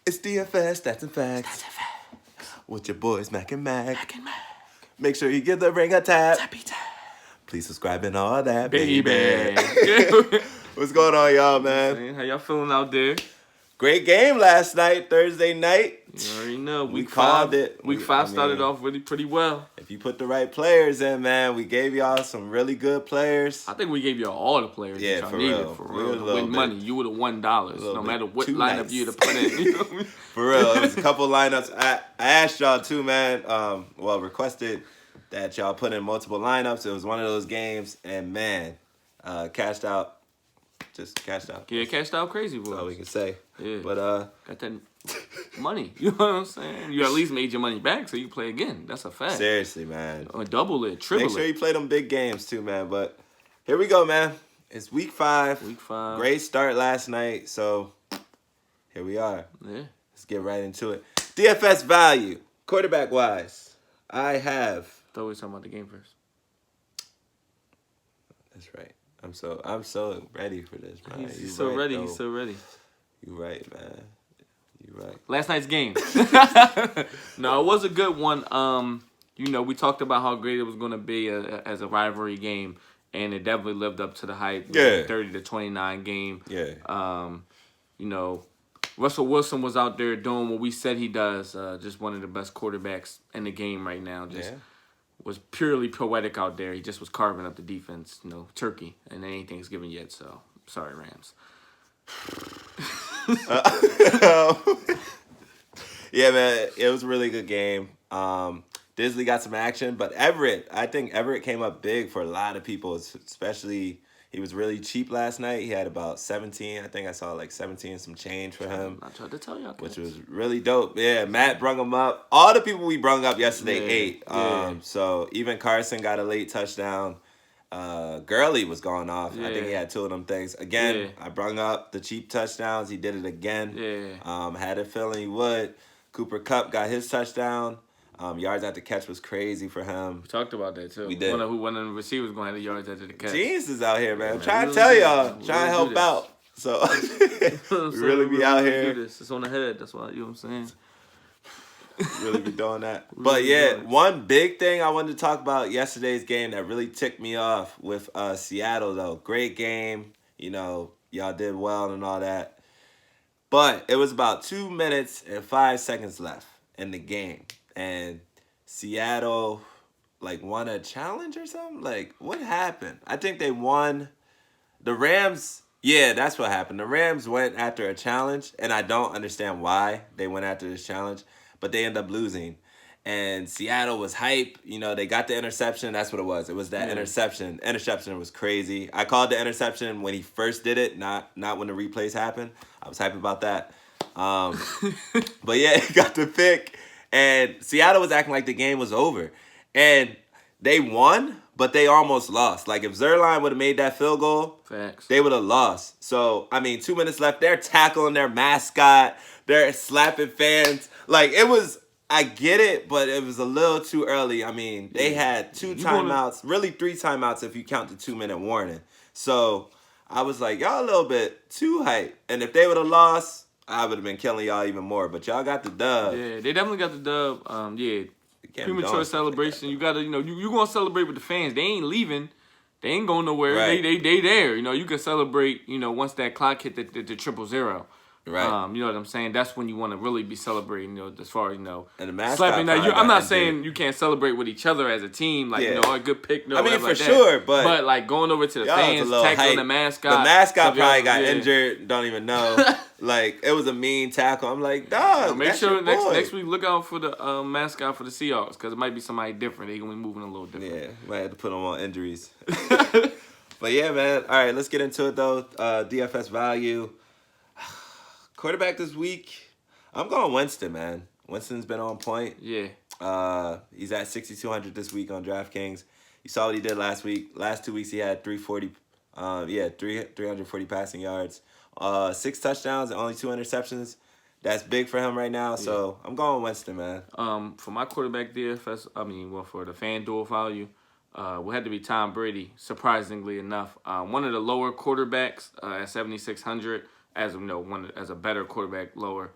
It's DFS, Stats and Facts. With your boys, Mac and Mac. Make sure you give the ring a tap. Please subscribe and all that, baby. What's going on, y'all, man? How y'all feeling out there? Great game last night, Thursday night. You already know. We called it. Week 5 started off really pretty well. If you put the right players in, man, we gave y'all some really good players. I think we gave y'all all the players that y'all needed for real to win money. You would have won dollars, no matter what lineup you would have put in. You know what I mean? For real, it was a couple lineups. I asked y'all too, man. Requested that y'all put in multiple lineups. It was one of those games, and man, cashed out. Just cashed out. Yeah, cashed out crazy, boy. That's all we can say. Yeah. But got that money. You know what I'm saying? You at least made your money back, so you play again. That's a fact. Seriously, man. Or double it, triple it. Make sure you play them big games too, man. But here we go, man. It's week 5. Week 5. Great start last night, so here we are. Yeah. Let's get right into it. DFS value, quarterback wise, I have. I thought we were talking about the game first. That's right. I'm so ready for this, man. He's so ready. He's so ready. You right, man. You right. Last night's game. No, it was a good one. You know, we talked about how great it was going to be as a rivalry game, and it definitely lived up to the hype. Yeah. 30-29 game. Yeah. You know, Russell Wilson was out there doing what we said he does. Just one of the best quarterbacks in the game right now. Was purely poetic out there. He just was carving up the defense, you know, turkey, and they ain't Thanksgiving yet, so sorry, Rams. Yeah, man, it was a really good game. Disley got some action, but I think Everett came up big for a lot of people, especially he was really cheap last night. He had about 17. I think I saw like 17 some change for him. I tried to tell y'all, which was really dope. Yeah, Matt brung him up. All the people we brung up yesterday ate. So even Carson got a late touchdown. Gurley was going off. I think he had 2 of them things. Again, I brung up the cheap touchdowns. He did it again. Had a feeling he would. Cooper Kupp got his touchdown. Yards after catch was crazy for him. We talked about that too. We did. One of the receivers going to have the yards after the catch. Genius is out here, man. I'm trying to tell y'all. Trying to help out. So we really be out here. It's on the head. That's why, you know what I'm saying? Really be doing that. But yeah, one big thing I wanted to talk about yesterday's game that really ticked me off with Seattle, though. Great game. You know, y'all did well and all that. But it was about 2 minutes and 5 seconds left in the game. And Seattle, won a challenge or something? What happened? I think they won. The Rams, that's what happened. The Rams went after a challenge, and I don't understand why they went after this challenge, but they ended up losing. And Seattle was hype. You know, they got the interception. That's what it was. It was that interception. Interception was crazy. I called the interception when he first did it, not when the replays happened. I was hype about that. But yeah, he got the pick. And Seattle was acting like the game was over. And they won, but they almost lost. If Zerline would have made that field goal, they would have lost. So, 2 minutes left. They're tackling their mascot. They're slapping fans. I get it, but it was a little too early. They had 2 timeouts, really 3 timeouts if you count the 2-minute warning. So, I was like, y'all a little bit too hype. And if they would have lost, I would have been killing y'all even more, but y'all got the dub. Yeah, they definitely got the dub. Premature celebration. You gotta, you gonna celebrate with the fans. They ain't leaving. They ain't going nowhere. Right. They there. You can celebrate. Once that clock hit the 000. Right. You know what I'm saying? That's when you want to really be celebrating, as far as, And the mascot slapping that. I'm not saying you can't celebrate with each other as a team, a good pick, for sure, but going over to the fans, tackling the mascot. The mascot probably got injured, don't even know. It was a mean tackle. I'm like, dog, make sure next week look out for the mascot for the Seahawks, because it might be somebody different. They're going to be moving a little different. Yeah, might have to put them on injuries. But yeah, man. All right, let's get into it, though. DFS value. Quarterback this week, I'm going Winston, man. Winston's been on point. Yeah. He's at 6,200 this week on DraftKings. You saw what he did last week. Last 2 weeks, he had 340 passing yards, 6 touchdowns, and only 2 interceptions. That's big for him right now. So I'm going Winston, man. For my quarterback DFS, for the FanDuel value, we had to be Tom Brady. Surprisingly enough, one of the lower quarterbacks at 7,600. As a better quarterback, lower.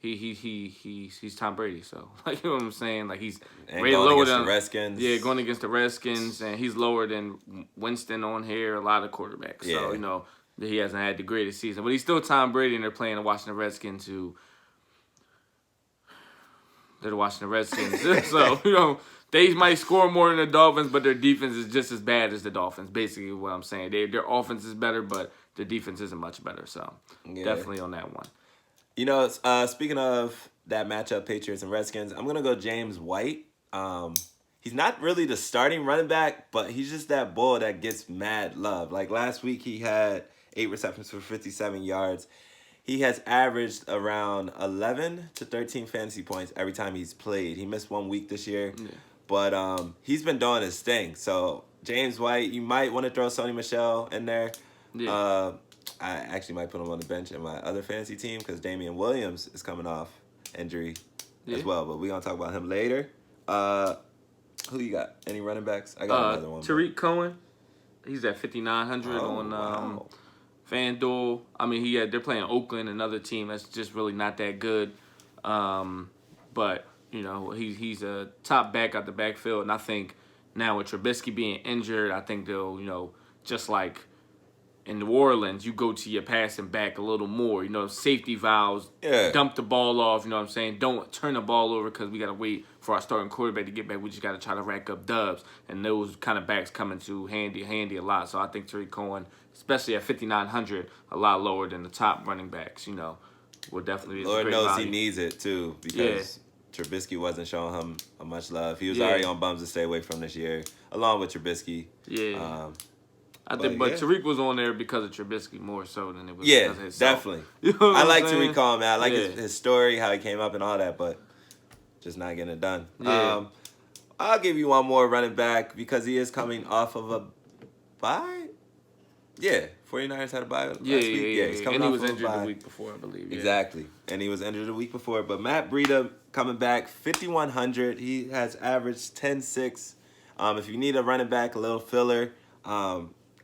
He's Tom Brady. So like you know what I'm saying? Like he's and rated going lower against than the Redskins. Yeah, going against the Redskins, and he's lower than Winston on here. A lot of quarterbacks. Yeah. So you know he hasn't had the greatest season, but he's still Tom Brady, and they're playing the Washington Redskins who. They're the Washington Redskins. So, you know, they might score more than the Dolphins, but their defense is just as bad as the Dolphins, basically what I'm saying. Their offense is better, but their defense isn't much better. So, definitely on that one. You know, speaking of that matchup, Patriots and Redskins, I'm going to go James White. He's not really the starting running back, but he's just that bull that gets mad love. Like last week, he had 8 receptions for 57 yards. He has averaged around 11 to 13 fantasy points every time he's played. He missed 1 week this year, but he's been doing his thing. So James White, you might want to throw Sony Michel in there. Yeah. I actually might put him on the bench in my other fantasy team because Damian Williams is coming off injury as well. But we're going to talk about him later. Who you got? Any running backs? I got another one. Tariq Cohen. He's at 5,900 on FanDuel. I mean, they're playing Oakland, another team that's just really not that good. But, you know, he's a top back out the backfield. And I think now with Trubisky being injured, I think they'll, you know, just like in New Orleans, you go to your passing back a little more. You know, safety valves, dump the ball off, you know what I'm saying? Don't turn the ball over because we got to wait for our starting quarterback to get back. We just got to try to rack up dubs. And those kind of backs come into handy a lot. So I think Tariq Cohen, especially at 5,900, a lot lower than the top running backs, you know, will definitely be Lord knows value. He needs it, too, because Trubisky wasn't showing him much love. He was already on bums to stay away from this year, along with Trubisky. Yeah. I think, but Tariq was on there because of Trubisky more so than it was because of himself. Definitely. You know I like Tariq Cohen, man. I like his story, how he came up and all that, but just not getting it done. Yeah. I'll give you one more running back because he is coming off of a bye. Yeah, 49ers had a bye last week. Yeah, he's coming and he off was of injured a bye. the week before, I believe. Yeah. Exactly, and he was injured the week before. But Matt Breida coming back, 5,100. He has averaged 10-6. If you need a running back, a little filler,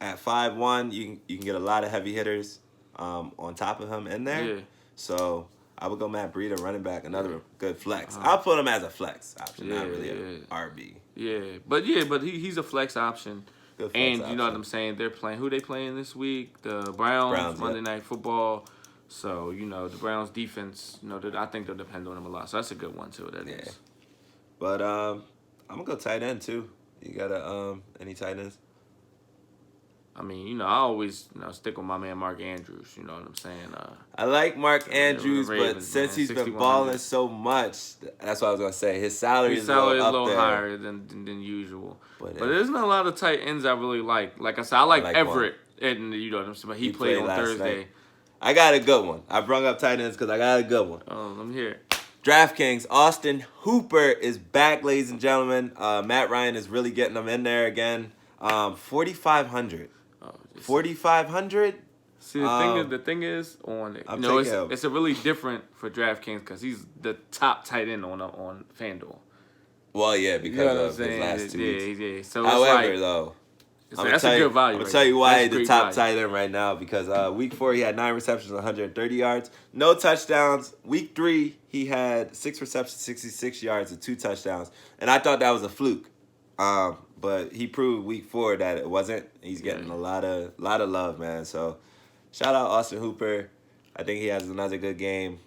at 5'1", you can get a lot of heavy hitters on top of him in there. Yeah. So I would go Matt Breida, running back, another good flex. I'll put him as a flex option, not really an RB. Yeah, but he's a flex option. Good flex and option. You know what I'm saying? They're playing. Who they playing this week? The Browns Monday Night Football. So you know the Browns defense. You know I think they'll depend on them a lot. So that's a good one too. That is. But I'm gonna go tight end too. You got any tight ends? I mean, you know, I always stick with my man Mark Andrews. You know what I'm saying? I like Mark Andrews, Ravens, but since he's been balling so much, that's what I was gonna say. His salary is a little higher than usual. But there's not a lot of tight ends I really like. Like I said, I like Everett, and you know what I'm saying. But he played on Thursday. Night. I got a good one. I brung up tight ends because I got a good one. Oh, let me hear it. DraftKings, Austin Hooper is back, ladies and gentlemen. Matt Ryan is really getting them in there again. 4,500. 4,500. See, the thing is on it. It's a really different for DraftKings because he's the top tight end on FanDuel. Well, yeah, because of his last 2 weeks. Yeah. So however, though, that's a good value. I'm gonna tell you why the top tight end right now because week 4 he had 9 receptions, 130 yards, no touchdowns. Week 3 he had 6 receptions, 66 yards, and 2 touchdowns, and I thought that was a fluke. But he proved week 4 that it wasn't. He's getting a lot of love, man. So shout out Austin Hooper. I think he has another good game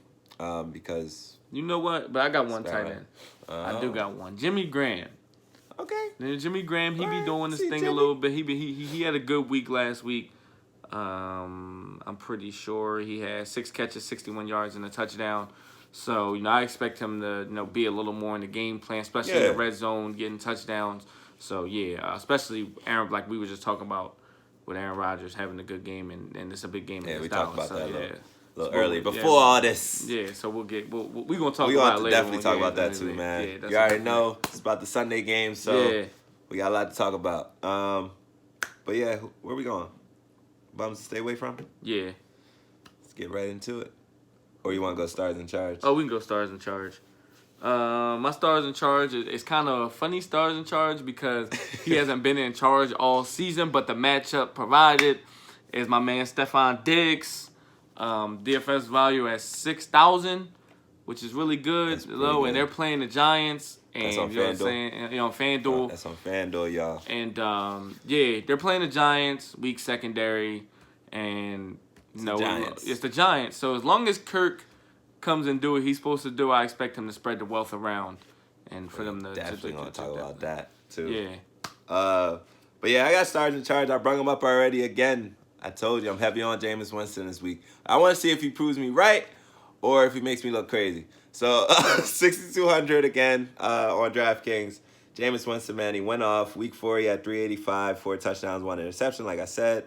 because you know what? But I got one tight end. I do got one. Jimmy Graham. Okay. And Jimmy Graham, he be doing this thing a little bit. He had a good week last week. I'm pretty sure he had 6 catches, 61 yards, and a touchdown. So I expect him to be a little more in the game plan, especially in the red zone, getting touchdowns. So, especially Aaron, like we were just talking about with Aaron Rodgers having a good game, and it's a big game in we Dallas. talked about that a little earlier, before all this. Yeah, so we're going to talk about it later. We're definitely talk about that too, man. You already know it's about the Sunday game, so we got a lot to talk about. But, where we going? Bums to stay away from? Yeah. Let's get right into it. Or you want to go stars in charge? Oh, we can go stars in charge. My stars in charge is kind of a funny stars in charge because he hasn't been in charge all season, but the matchup provided is my man Stephon Diggs. DFS value at 6,000, which is really good. That's pretty good. And they're playing the Giants. And that's on you know FanDuel. what I'm saying? You know, FanDuel. That's on FanDuel, y'all. And yeah, they're playing the Giants, weak secondary, and it's the Giants. So as long as Kirk comes and do what he's supposed to do, I expect him to spread the wealth around, and for them to definitely gonna talk about that too. Yeah. But yeah, I got stars in charge. I brought him up already again. I told you I'm heavy on Jameis Winston this week. I want to see if he proves me right or if he makes me look crazy. So 6,200 again on DraftKings. Jameis Winston, man, he went off. Week 4, he had 385, 4 touchdowns, 1 interception, like I said.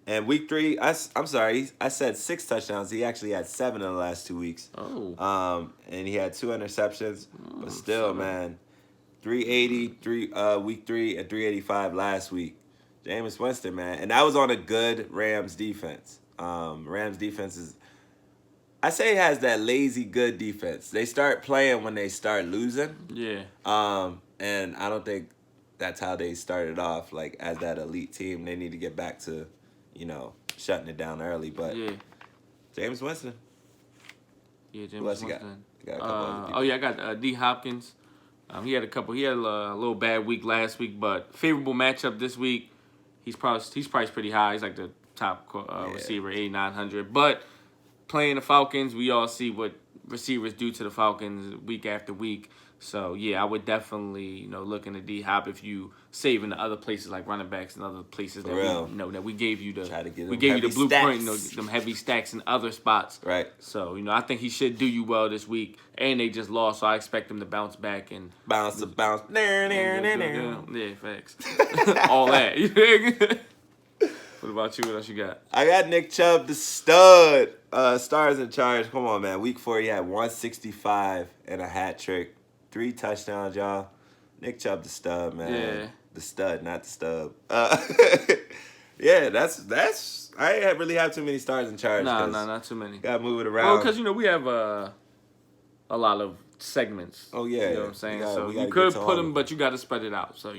And week 3, I'm sorry, I said 6 touchdowns. He actually had 7 in the last 2 weeks. Oh. And he had 2 interceptions. But still, man, 380 week 3 and 385 last week. Jameis Winston, man. And that was on a good Rams defense. Rams defense is, I say, has that lazy good defense. They start playing when they start losing. Yeah. And I don't think that's how they started off, like, as that elite team. They need to get back to, shutting it down early. But yeah. Jameis Winston. Yeah, Jameis Who else Winston. You got a couple other people. I got D. Hopkins. He had a little bad week last week, but favorable matchup this week. He's priced pretty high. He's like the top receiver, 8,900. But playing the Falcons, we all see what receivers do to the Falcons week after week. So yeah, I would definitely look into D Hop if you save in the other places like running backs and other places that we gave you the blueprint, them heavy stacks in other spots. Right. So I think he should do you well this week, and they just lost, so I expect him to bounce back and bounce. Yeah, facts. All that. What about you? What else you got? I got Nick Chubb, the stud. Stars in charge. Come on, man. Week 4, he had 165 and a hat trick. 3 touchdowns, y'all. Nick Chubb, the stud, man. Yeah. The stud, not the stub. Yeah, that's. I really have too many stars in charge. No, not too many. Gotta move it around. Well, because we have a lot of segments. Oh yeah, you know what I'm saying. So you could put them, but you got to spread it out. So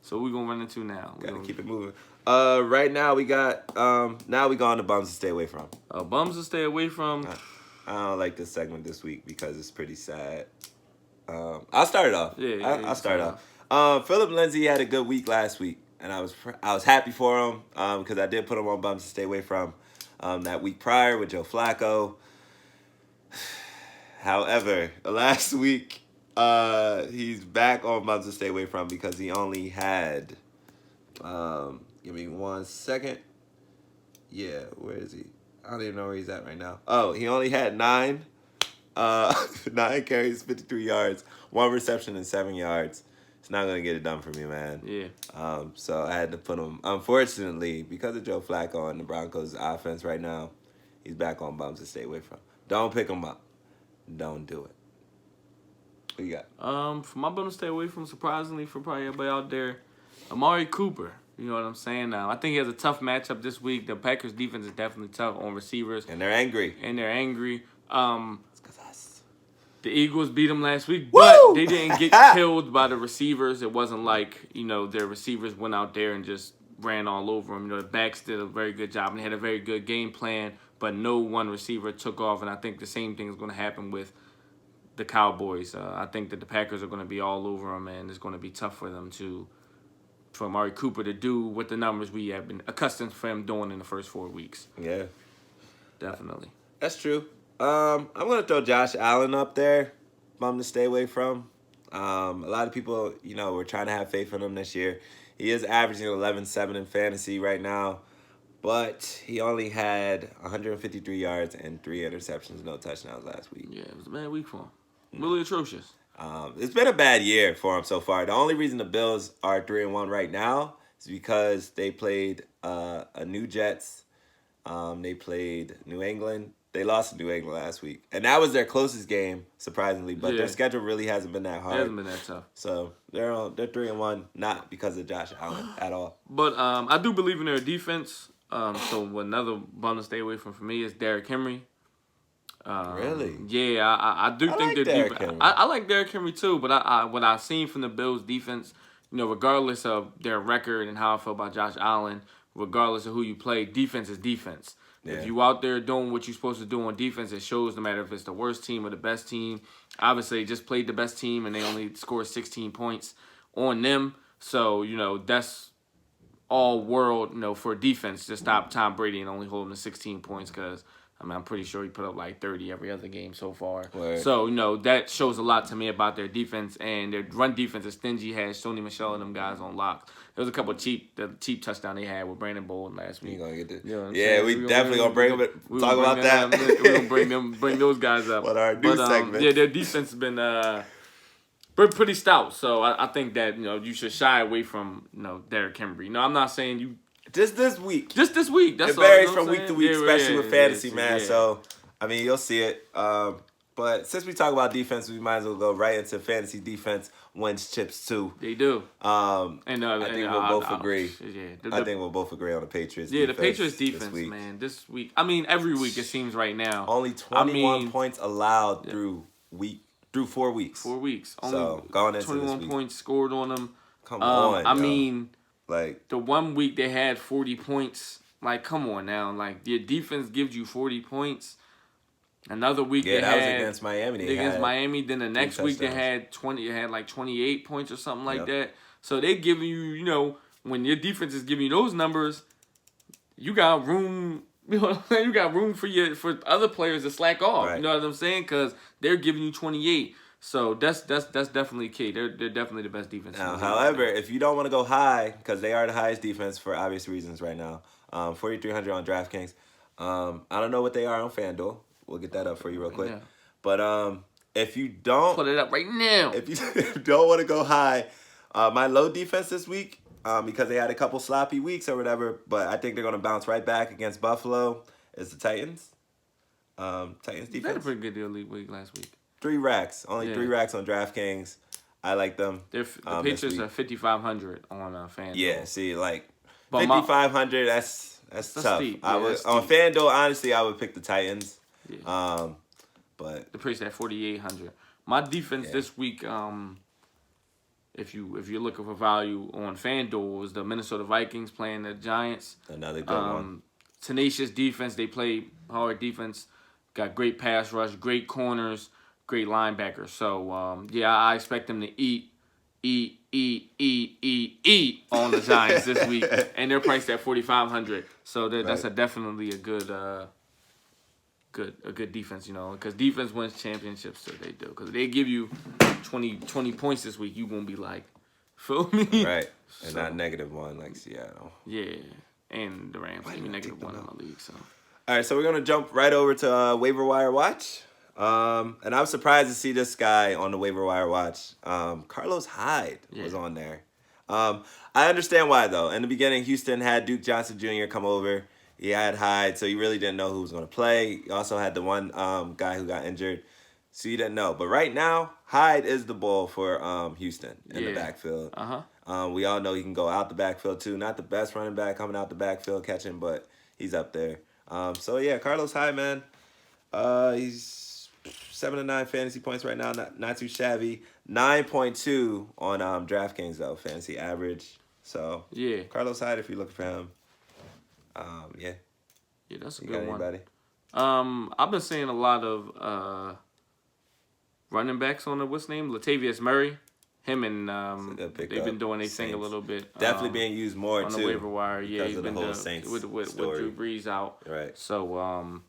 So we're gonna run into now. Gotta keep it moving. Right now we got now we go on to bums to stay away from. Bums to stay away from. I don't like this segment this week because it's pretty sad. I'll start it off. I'll start it off. Philip Lindsay had a good week last week, and I was happy for him because I did put him on bums to stay away from that week prior with Joe Flacco. However, last week he's back on bums to stay away from because he only had. Give me 1 second. Yeah, where is he? I don't even know where he's at right now. Oh, he only had 9 carries, 53 yards, 1 reception, and 7 yards. It's not going to get it done for me, man. Yeah. So I had to put him, unfortunately, because of Joe Flacco and the Broncos' offense right now, he's back on bums to stay away from. Don't pick him up. Don't do it. What you got? For my bum to stay away from, surprisingly, for probably everybody out there, Amari Cooper. You know what I'm saying? I think he has a tough matchup this week. The Packers' defense is definitely tough on receivers. And they're angry. It's because us. The Eagles beat them last week, but they didn't get killed by the receivers. It wasn't like, their receivers went out there and just ran all over them. The backs did a very good job, and they had a very good game plan, but no one receiver took off, and I think the same thing is going to happen with the Cowboys. I think that the Packers are going to be all over them, and it's going to be tough for them for Amari Cooper to do what the numbers we have been accustomed for him doing in the first 4 weeks. Yeah. Definitely. That's true. I'm going to throw Josh Allen up there. Bum to stay away from. A lot of people, were trying to have faith in him this year. He is averaging 11-7 in fantasy right now, but he only had 153 yards and 3 interceptions, no touchdowns last week. Yeah, it was a bad week for him. Really atrocious. It's been a bad year for him so far. The only reason the Bills are 3-1 right now is because they played a New Jets. They played New England. They lost to New England last week. And that was their closest game, surprisingly. But their schedule really hasn't been that hard. It hasn't been that tough. So they're 3-1, not because of Josh Allen at all. But I do believe in their defense. So another bum to stay away from for me is Derrick Henry. Really? Yeah, I do think like they're Derrick deep. I like Derrick Henry too, but what I've seen from the Bills defense, regardless of their record and how I feel about Josh Allen, regardless of who you play, defense is defense. Yeah. If you out there doing what you're supposed to do on defense, it shows no matter if it's the worst team or the best team. Obviously, they just played the best team, and they only scored 16 points on them. So, that's all world, for defense to stop Tom Brady and only hold him to 16 points because, I'm pretty sure he put up like 30 every other game so far. Right. So, that shows a lot to me about their defense, and their run defense is stingy. Has Sony Michel and them guys on lock. There was a couple cheap touchdown they had with Brandon Bolden last week. You gonna get this? Yeah, we definitely gonna bring them. Talk about that. We're gonna bring those guys up. What our new segment? Yeah, their defense has been pretty stout. So I think that you should shy away from Derrick Henry. No, I'm not saying you. Just this week. That's it varies from week to week, especially with fantasy, man. Yeah. So, you'll see it. But since we talk about defense, we might as well go right into fantasy defense wins chips too. They do. I think we'll both agree. I think we'll both agree on the Patriots. Yeah, the Patriots defense, man. This week, every week it seems right now. Only 21 points allowed through 4 weeks. 4 weeks. So going into 21 this week, points scored on them. Come on. Like the 1 week they had 40 points. Like, come on now. Like, your defense gives you 40 points. Another week they had was against Miami. Miami. Then the next week they had 20. They had like 28 points or something like that. So they giving you, when your defense is giving you those numbers, you got room. You got room for other players to slack off. Right. You know what I'm saying? Because they're giving you 28. So that's definitely key. They're definitely the best defense. Now, however, if you don't want to go high, because they are the highest defense for obvious reasons right now, 4,300 on DraftKings. I don't know what they are on FanDuel. We'll get that up for you real quick. Yeah. But if you don't put it up right now, if you don't want to go high, my low defense this week, because they had a couple sloppy weeks or whatever, but I think they're going to bounce right back against Buffalo, is the Titans. Titans defense. They had a pretty good deal week last week. 3 racks. Only 3 racks on DraftKings. I like them. The Patriots are 5,500 on FanDuel. Yeah, see, like 5,500. That's tough. Steep. I would on FanDuel. Honestly, I would pick the Titans. Yeah. But the price at 4,800. My defense this week, if you're looking for value on FanDuel, is the Minnesota Vikings playing the Giants. Another good one. Tenacious defense. They play hard defense. Got great pass rush, great corners, great linebackers. So I expect them to eat on the Giants this week, and they're priced at 4,500. So that's definitely a good defense, because defense wins championships. So they do, because they give you 20 points this week, you won't be like, feel me? Right, and not -1 like Seattle. Yeah, and the Rams gave me -1 in my league. So. All right, so we're gonna jump right over to waiver wire watch. And I'm surprised to see this guy on the waiver wire watch. Carlos Hyde was on there. I understand why, though. In the beginning, Houston had Duke Johnson Jr. come over. He had Hyde, so you really didn't know who was going to play. You also had the one guy who got injured, so you didn't know. But right now, Hyde is the bull for Houston in the backfield. We all know he can go out the backfield, too. Not the best running back coming out the backfield catching, but he's up there. Carlos Hyde, man, he's 7 to 9 fantasy points right now, not too shabby. 9.2 on DraftKings though, fantasy average. So Carlos Hyde, if you're looking for him, that's a good one. I've been seeing a lot of running backs on what's name, Latavius Murray. Him and they've been doing their thing a little bit. Definitely being used more on too, the waiver wire. Yeah, he's been with Drew Brees out. Right. So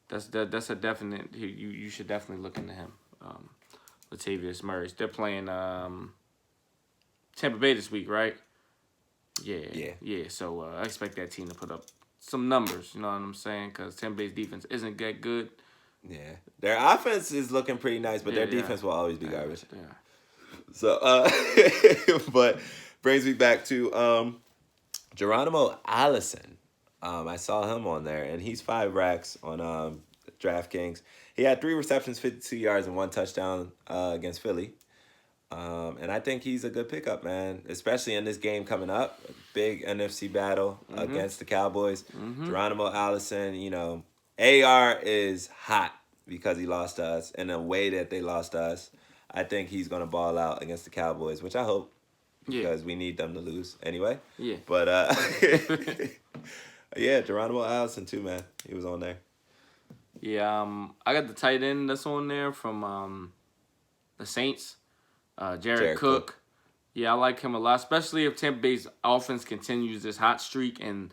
that's a definite. You should definitely look into him. Latavius Murray. They're playing Tampa Bay this week, right? Yeah. So I expect that team to put up some numbers. You know what I'm saying? Because Tampa Bay's defense isn't that good. Yeah, their offense is looking pretty nice, but their defense will always be garbage. Yeah. So, but brings me back to Geronimo Allison. I saw him on there, and he's 5 racks on DraftKings. He had 3 receptions, 52 yards, and 1 touchdown against Philly. And I think he's a good pickup, man, especially in this game coming up. A big NFC battle against the Cowboys. Geronimo Allison, AR is hot because he lost to us, and the way that they lost to us, I think he's going to ball out against the Cowboys, which I hope, because we need them to lose anyway. Yeah. But Yeah, Geronimo Allison too, man. He was on there. Yeah, I got the tight end that's on there from the Saints, Jared Jared Cook. Cook. Yeah, I like him a lot, especially if Tampa Bay's offense continues this hot streak and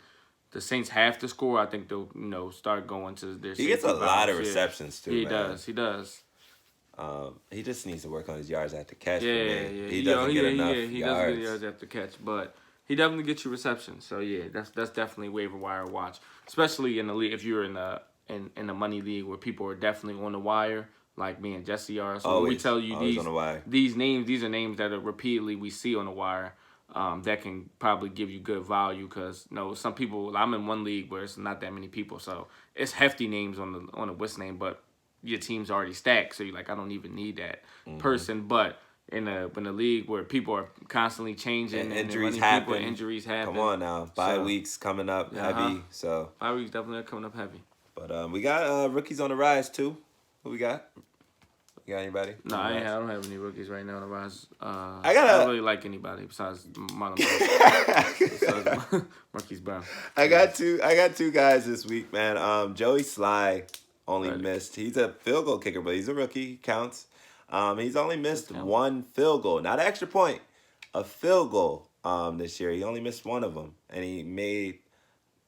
the Saints have to score. I think they'll start going to their. He gets a lot of receptions too. Yeah, he man. does. He does. He just needs to work on his yards after catch. Yeah, for me. yeah. He doesn't get enough he yards. doesn't get yards after catch, but he definitely gets you receptions. So yeah, that's definitely waiver wire watch, especially in the league if you're in the money league where people are definitely on the wire, like me and Jesse are. So when we tell you these names, these are names that are repeatedly we see on the wire. That can probably give you good value because some people. I'm in one league where it's not that many people, so it's hefty names on the list name, but your team's already stacked, so you're like, I don't even need that person. But in a league where people are constantly changing and injuries happen, injuries happen. Come on now, bye weeks coming up heavy. So bye weeks definitely are coming up heavy. But we got rookies on the rise too. Who we got? You got anybody? No, I don't have any rookies right now on the rise. I don't really like anybody besides Marlon. Marquise Brown. I got two guys this week, man. Joey Sly only missed. He's a field goal kicker, but he's a rookie. He counts. He's only missed one field goal, not an extra point, a field goal. This year he only missed one of them, and he made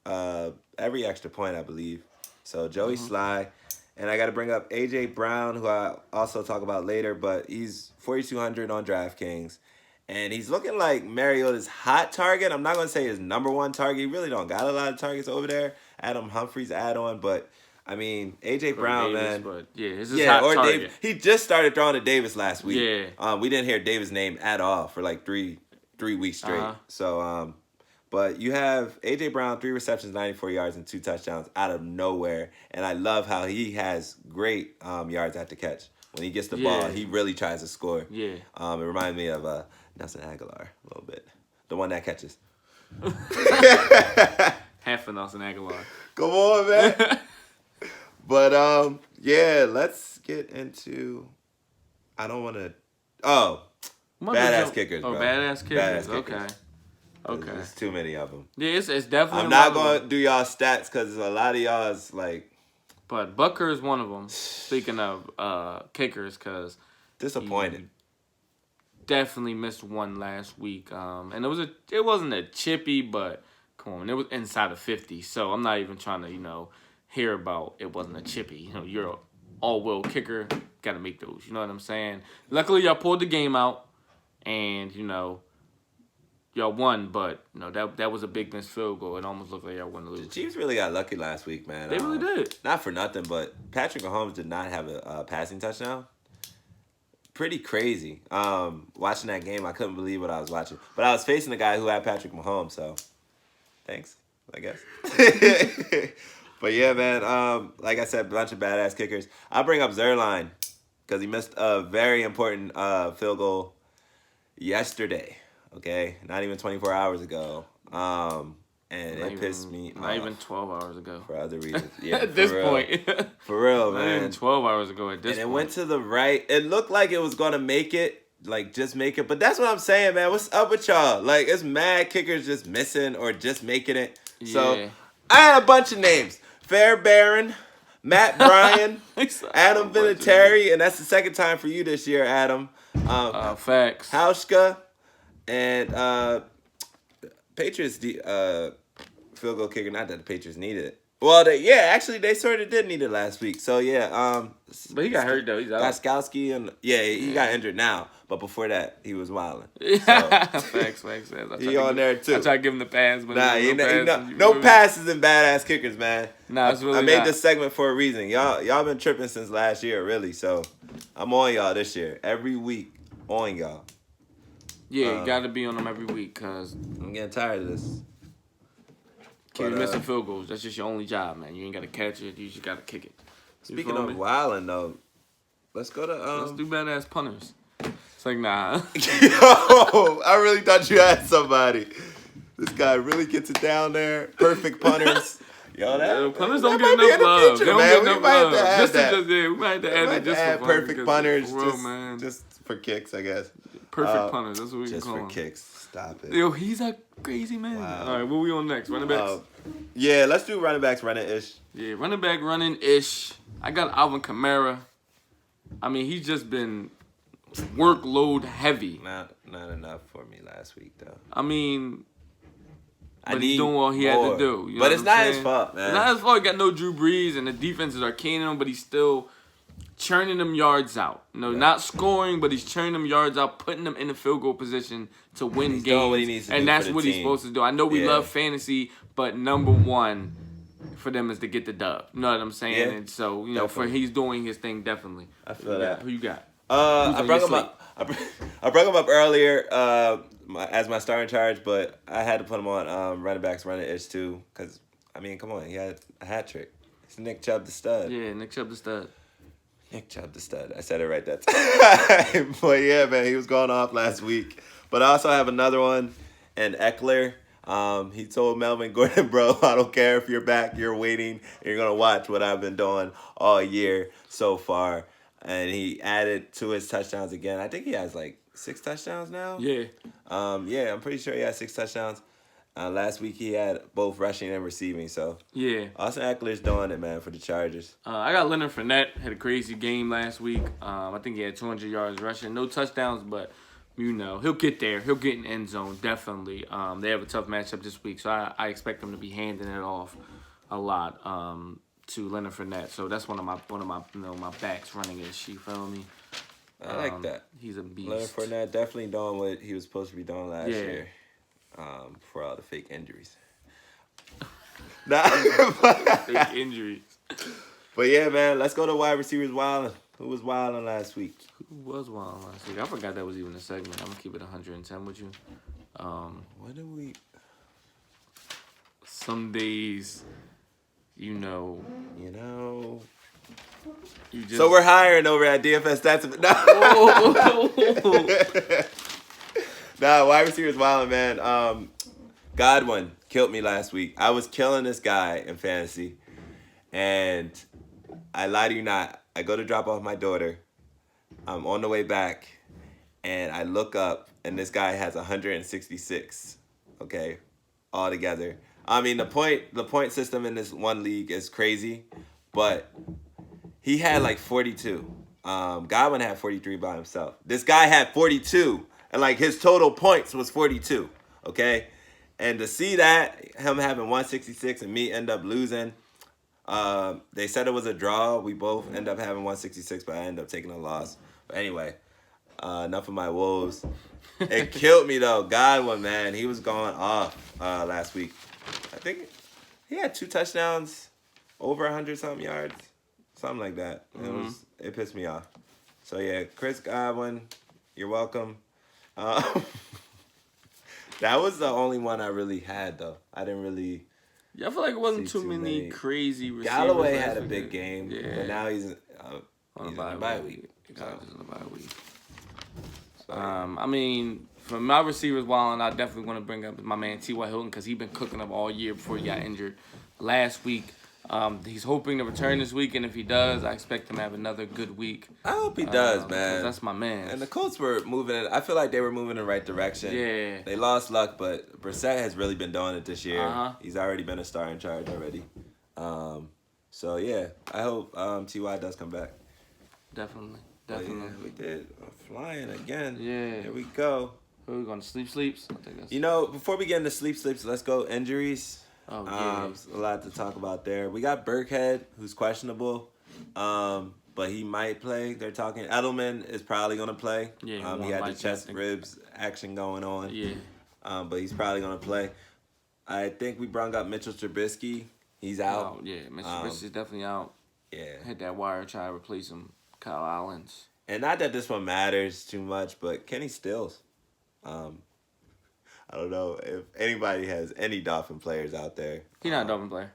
every extra point, I believe. So Joey Sly. And I got to bring up A.J. Brown, who I also talk about later, but he's 4,200 on DraftKings. And he's looking like Mariota's hot target. I'm not going to say his number one target. He really don't got a lot of targets over there. Adam Humphries add-on, but, I mean, A.J. Brown, Davis, man. But yeah, his hot target. Davis. He just started throwing to Davis last week. Yeah. We didn't hear Davis' name at all for like three weeks straight. So, but you have A.J. Brown, 3 receptions, 94 yards, and 2 touchdowns out of nowhere. And I love how he has great yards after catch. When he gets the ball, he really tries to score. Yeah. It reminds me of Nelson Aguilar a little bit. The one that catches. Half of Nelson Aguilar. Come on, man. But, yeah, let's get into... I don't want to... Oh, badass kickers, bro. Oh, badass kickers. Okay. There's too many of them. Yeah, it's definitely. I'm not going to do y'all stats because a lot of y'all's like. But Bucker is one of them. Speaking of kickers, because disappointed. Definitely missed one last week. And it wasn't a chippy, but come on, it was inside of 50. So I'm not even trying to hear about it wasn't a chippy. You're an all-world kicker, got to make those. You know what I'm saying? Luckily, y'all pulled the game out, and y'all won, but that was a big missed field goal. It almost looked like y'all won to lose. The Chiefs really got lucky last week, man. They really did. Not for nothing, but Patrick Mahomes did not have a passing touchdown. Pretty crazy. Watching that game, I couldn't believe what I was watching. But I was facing the guy who had Patrick Mahomes, so thanks, I guess. But yeah, man, like I said, a bunch of badass kickers. I'll bring up Zerline because he missed a very important field goal yesterday. Okay, not even 24 hours ago. And it pissed me off. Not even 12 hours ago. For other reasons. Yeah, at this point. For real, man. Not even 12 hours ago at this point. And it went to the right. It looked like it was going to make it. Like, just make it. But that's what I'm saying, man. What's up with y'all? Like, it's mad kickers just missing or just making it. Yeah. So, I had a bunch of names. Fairbairn, Matt Bryan, Adam Vinatieri. And that's the second time for you this year, Adam. Facts. Hauschka. And Patriots field goal kicker. Not that the Patriots needed it. Well, actually, they sort of did need it last week. So yeah. But he got hurt though. He's out. Goskowski and he got injured now. But before that, he was wilding. So. Facts. He on there too. I try to give him the pass, but no passes and badass kickers, man. Nah, it's really I made this segment for a reason. Y'all been tripping since last year, really. So I'm on y'all this year. Every week on y'all. Yeah, you got to be on them every week because I'm getting tired of this. Keep missing field goals. That's just your only job, man. You ain't got to catch it. You just got to kick it. Speaking of wilding, though, let's go to... let's do badass punters. It's like, nah. Yo, I really thought you had somebody. This guy really gets it down there. Perfect punters. Yo, that punters don't get enough love. They don't get enough love. We might have to add that just for perfect punters, man. Just for kicks, I guess. Perfect punters. That's what we can call them. Just for kicks. Stop it. Yo, he's a crazy man. Wow. All right, what we on next? Running backs? Yeah, let's do running backs running-ish. Yeah, running back running-ish. I got Alvin Kamara. I mean, he's just been workload heavy. Not enough for me last week, though. I mean, but he's doing what he had to do. You know but it's not his fault, man. It's not his fault. He got no Drew Brees, and the defenses are caning him, but he's still churning them yards out. Not scoring, but he's churning them yards out, putting them in a field goal position to win games. Doing what he needs to and do that's for the what team. he's supposed to do. I know we love fantasy, but number one for them is to get the dub. You know what I'm saying? Yeah, and so, he's doing his thing, definitely. I feel that. Who you got? I brought him up. I brought him up earlier as my starting charge, but I had to put him on running backs running-ish too, because, I mean, come on, he had a hat trick. It's Nick Chubb the stud. Yeah, Nick Chubb the stud. Nick Chubb the stud. I said it right that time. But yeah, man, he was going off last week. But I also have another one, and Eckler. He told Melvin Gordon, bro, I don't care if you're back, you're waiting, you're going to watch what I've been doing all year so far. And he added to his touchdowns again. I think he has like 6 touchdowns now. Yeah. Yeah, I'm pretty sure he has 6 touchdowns. Last week he had both rushing and receiving. So yeah, Austin Eckler's doing it, man, for the Chargers. I got Leonard Fournette. Had a crazy game last week. I think he had 200 yards rushing, no touchdowns, but he'll get there. He'll get in the end zone definitely. They have a tough matchup this week, so I expect them to be handing it off a lot to Leonard Fournette. So that's one of my my backs running ish. You feel me? I like that. He's a beast. Leonard Fournette definitely doing what he was supposed to be doing last year. For all the fake injuries. Fake injuries. But yeah, man, let's go to wide receivers wilding. Who was wilding last week? Who was wilding last week? I forgot that was even a segment. I'm gonna keep it 110 with you. What do we? Some days, you just... So we're hiring over at DFS Stats. Nah, wide receivers wilding, man. Godwin killed me last week. I was killing this guy in fantasy, and I lie to you not. I go to drop off my daughter. I'm on the way back, and I look up, and this guy has 166. Okay, all together. I mean, the point system in this one league is crazy, but he had like 42. Godwin had 43 by himself. This guy had 42. And, like, his total points was 42, okay? And to see that, him having 166 and me end up losing, they said it was a draw. We both end up having 166, but I end up taking a loss. But anyway, enough of my woes. It killed me, though. Godwin, man, he was going off last week. I think he had 2 touchdowns, over 100-something yards, something like that. Mm-hmm. It pissed me off. So, yeah, Chris Godwin, you're welcome. That was the only one I really had, though. I didn't really. Yeah, I feel like it wasn't too many crazy receivers. Galloway had a big game, but now he's on a bye week. He's on a bye week. So, I mean, for my receivers, Wallen, I definitely want to bring up my man T.Y. Hilton because he's been cooking up all year before he got injured last week. He's hoping to return this week, and if he does, I expect him to have another good week. I hope he does, man. That's my man. And the Colts were moving. I feel like they were moving in the right direction. Yeah. They lost luck, but Brissett has really been doing it this year. Uh-huh. He's already been a star in charge already. So yeah, I hope T.Y. does come back. Definitely. Yeah, we did flying again. Yeah. Here we go. Who are we going to sleeps? I think that's... Before we get into sleeps, let's go injuries. Oh, yeah. A lot to talk about there. We got Burkhead, who's questionable, but he might play. They're talking Edelman is probably going to play. Yeah, he had the chest ribs action going on. Yeah. But he's probably going to play. I think we brought up Mitchell Trubisky. He's out. Oh, yeah, Mitchell Trubisky's definitely out. Yeah. Hit that wire, try to replace him. Kyle Allens. And not that this one matters too much, but Kenny Stills. I don't know if anybody has any Dolphin players out there. He's not a Dolphin player.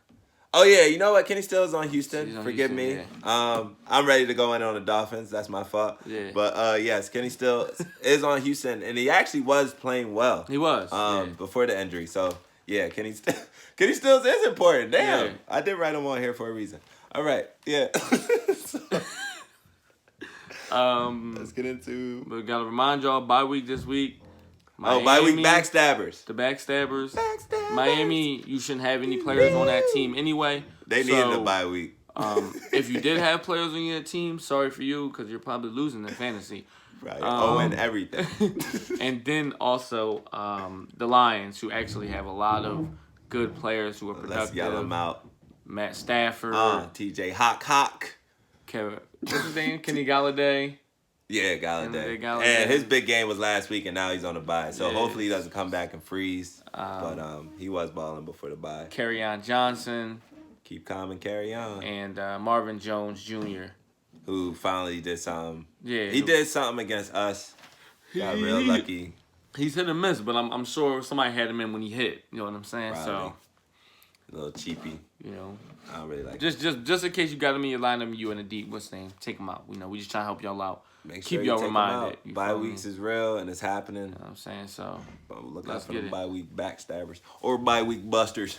Oh, yeah. You know what? Kenny Stills on Houston. Forgive me. Yeah. I'm ready to go in on the Dolphins. That's my fault. Yeah. But, yes, Kenny Stills is on Houston, and he actually was playing well. He was. Before the injury. So Yeah, Kenny Stills is important. Damn. Yeah. I did write him on here for a reason. All right. Yeah. Let's get into. We got to remind y'all, bye week this week. Bye week backstabbers. The backstabbers. Miami, you shouldn't have any players on that team anyway. They needed a bye week. If you did have players on your team, sorry for you because you're probably losing in fantasy. Right. And everything. And then also the Lions, who actually have a lot of good players who are productive. Let's yell them out. Matt Stafford. TJ Hawk. What's his name? Kenny Galladay. Yeah, Galladay. And his big game was last week, and now he's on the bye. So hopefully he doesn't come back and freeze. But he was balling before the bye. Kerryon Johnson. Keep calm and carry on. And Marvin Jones Jr. Who finally did something. Yeah. He did something against us. Got real lucky. He's hit and miss, but I'm sure somebody had him in when he hit. You know what I'm saying? Probably. So a little cheapy. You know. I don't really like just in case you got him in your lineup, you in a deep, what's the name? Take him out. You know, we just trying to help y'all out. Keep y'all reminded. Bye weeks is real and it's happening. You know what I'm saying? So look out for the bye week backstabbers or bye week busters.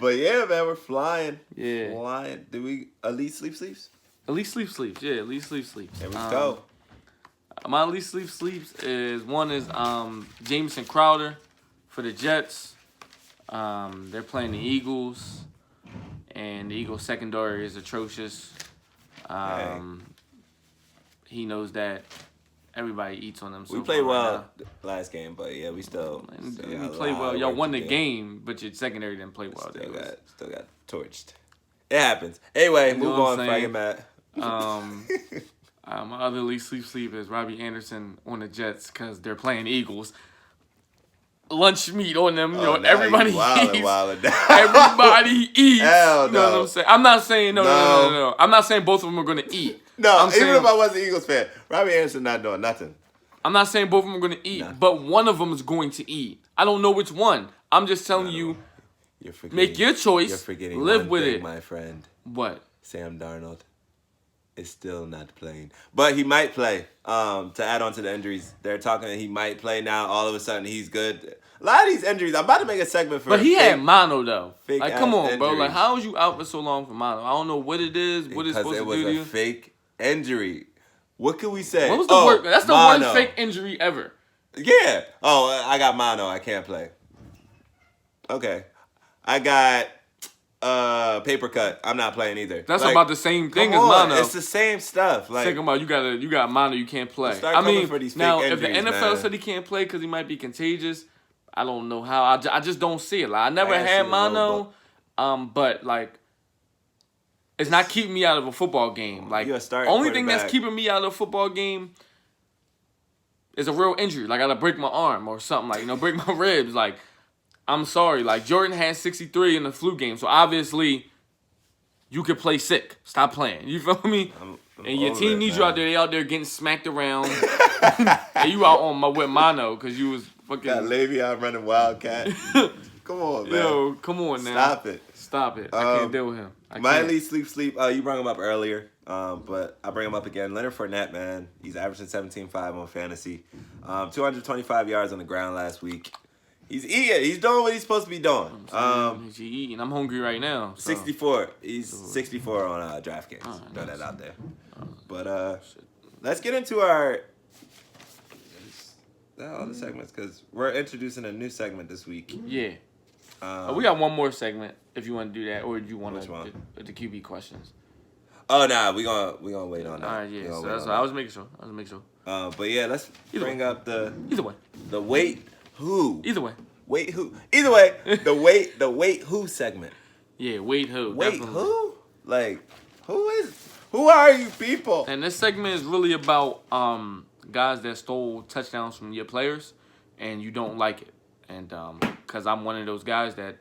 But yeah, man, we're flying. Yeah. Flying. Do we Elite Sleeps? Elite Sleeps. Yeah, Elite Sleeps. There we go. My Elite Sleeps is Jamison Crowder for the Jets. They're playing the Eagles, and the Eagles secondary is atrocious. He knows that everybody eats on them. We played well last game, but yeah, we still played well. Y'all won the game, but your secondary didn't play well. Still got torched. It happens. Anyway, move on. Before I get mad. My other Elite Sleep is Robbie Anderson on the Jets because they're playing Eagles. Lunch meat on them. Everybody eats. Everybody eats. Hell no. You know what I'm saying? I'm not saying no. I'm not saying both of them are going to eat. No, even if I wasn't an Eagles fan, Robbie Anderson not doing nothing. I'm not saying both of them are going to eat, but one of them is going to eat. I don't know which one. I'm just telling you, make your choice. You're forgetting live with it, my friend. What? Sam Darnold is still not playing, but he might play. To add on to the injuries, they're talking that he might play now. All of a sudden, he's good. A lot of these injuries. I'm about to make a segment for. But he had mono though. Like, come on, injuries. bro. Like, how was you out for so long for mono? I don't know what it is. What it's supposed to do to you? Because it was a fake injury. What can we say? What was the word? That's the one fake injury ever. Yeah. Oh, I got mono. I can't play. Okay. I got paper cut. I'm not playing either. That's about the same thing as mono. It's the same stuff. Like, think about you got mono. You can't play. I mean, for these now fake if the NFL said he can't play because he might be contagious, I don't know how. I just don't see it. Like, I never had mono, but like. It's not keeping me out of a football game. Like, only thing that's keeping me out of a football game is a real injury. Like, I gotta break my arm or something. Like, break my ribs. Like, I'm sorry. Like, Jordan had 63 in the flu game, so obviously you could play sick. Stop playing. You feel me? And your team needs you out there. They out there getting smacked around. And you out on with mono because you was fucking. Got Le'Veon running Wildcat. Come on, man. Yo, come on now. Stop it. I can't deal with him. My Elite Sleep. You brought him up earlier, but I bring him up again. Leonard Fournette, man. He's averaging 17.5 on fantasy. 225 yards on the ground last week. He's eating. He's doing what he's supposed to be doing. He's eating. I'm hungry right now. So. 64. He's 64 on DraftKings. Throw that out there. But let's get into all the segments because we're introducing a new segment this week. Yeah. We got one more segment if you want to do that, or do you want the QB questions? Oh nah, we gonna wait on that. All right, yeah. So that's what I was making sure. But yeah, let's bring up the wait who. Either way. Wait who. Either way, the wait who segment. Yeah, wait who. Wait who? Like who are you people? And this segment is really about guys that stole touchdowns from your players, and you don't like it. And because I'm one of those guys that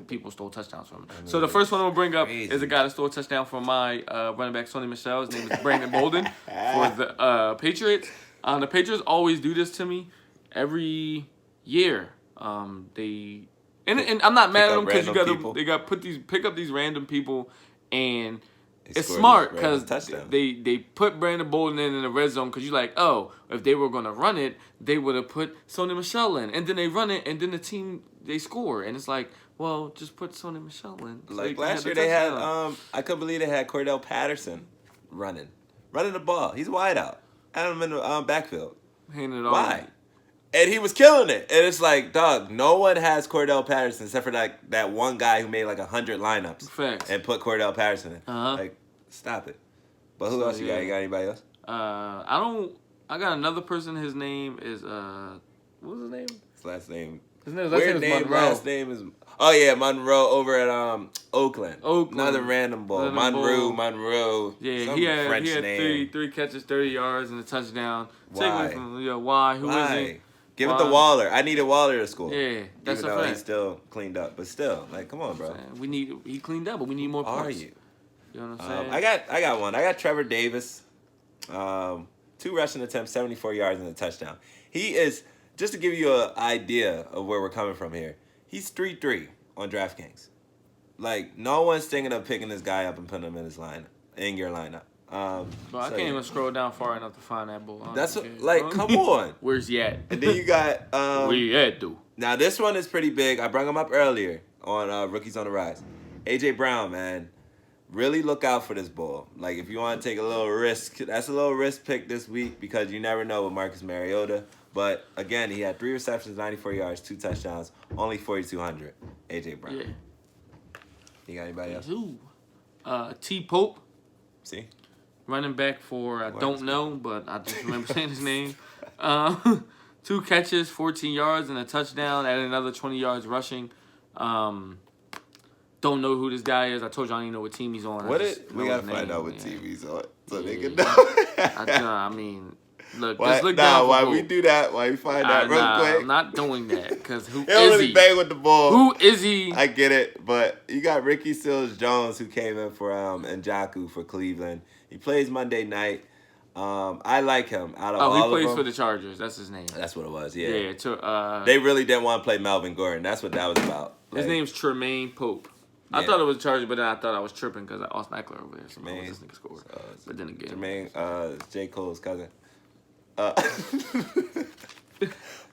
people stole touchdowns from. So the first one I'm going to bring up is a guy that stole a touchdown from my running back, Sonny Michel. His name is Brandon Bolden for the Patriots. The Patriots always do this to me every year. And I'm not mad at them because they got pick up these random people and It's smart because they put Brandon Bolden in the red zone because you're like, oh, if they were going to run it, they would have put Sony Michel in. And then they run it, and then the team, they score. And it's like, well, just put Sony Michel in. So like last year they had, I couldn't believe they had Cordell Patterson running the ball. He's wide out. I had him in the backfield. Why? And he was killing it. And it's like, dog, no one has Cordell Patterson except for that one guy who made like 100 lineups. Facts. And put Cordell Patterson in. Like, stop it. But who else you got? You got anybody else? I got another person. His name is, what was his name? His last name. His last name is Monroe. Last name is, oh yeah, Monroe over at Oakland. Another random ball. Monroe. Yeah, he had three catches, 30 yards, and a touchdown. Why? Why? Who is he? Give it to Waller. I needed Waller to score. Yeah, that's even a though fact. He's still cleaned up, but still, like, come on, bro. He cleaned up, but we need more points. Are you? You know what I'm saying? I got one. I got Trevor Davis. 2 rushing attempts, 74 yards, and a touchdown. He is, just to give you an idea of where we're coming from here, he's 3-3 on DraftKings. Like, no one's thinking of picking this guy up and putting him in your lineup. Bro, I can't even scroll down far enough to find that bull. That's come on. Where's he at? And then you got where you at, dude? Now this one is pretty big. I brought him up earlier on Rookies on the Rise. AJ Brown, man, really look out for this bull. Like, if you want to take a little risk, that's a little risk pick this week because you never know with Marcus Mariota. But again, he had 3 receptions, 94 yards, 2 touchdowns, only 4,200. AJ Brown. Yeah. You got anybody else? Who? T. Pope. See. Running back for don't know, but I just remember saying his name. 2 catches, 14 yards, and a touchdown. Added another 20 yards rushing. Don't know who this guy is. I told you I don't even know what team he's on. We gotta find out what team he's on so they can know. I mean, look, just look down. Why we do that? Why we find out real quick? I'm not doing that because who is he? Don't really bang with the ball. Who is he? I get it, but you got Ricky Seals-Jones who came in for Njoku for Cleveland. He plays Monday night. I like him out of all of them. Oh, he plays for the Chargers. That's his name. That's what it was, yeah. Yeah. They really didn't want to play Melvin Gordon. That's what that was about. His name's Tremaine Pope. Yeah. I thought it was Chargers, but then I thought I was tripping because Austin Eckler over there. So this nigga scored. But then again. Tremaine, J. Cole's cousin. But